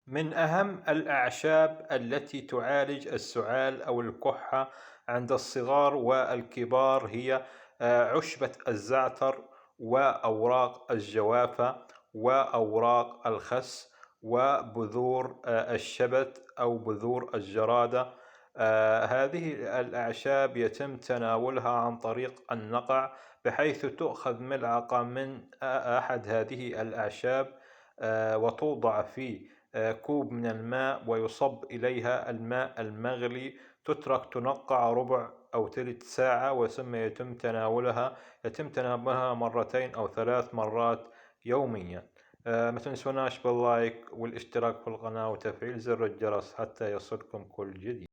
من أهم الأعشاب التي تعالج السعال أو الكحة عند الصغار والكبار هي عشبة الزعتر وأوراق الجوافة وأوراق الخس وبذور الشبت أو بذور الجرادة. هذه الأعشاب يتم تناولها عن طريق النقع، بحيث تؤخذ ملعقة من أحد هذه الأعشاب وتوضع في كوب من الماء ويصب إليها الماء المغلي، تترك تنقع ربع أو ثلث ساعة، وثم يتم تناولها مرتين أو 3 مرات يوميا. ما تنسوناش باللايك والاشتراك في القناة وتفعيل زر الجرس حتى يصلكم كل جديد.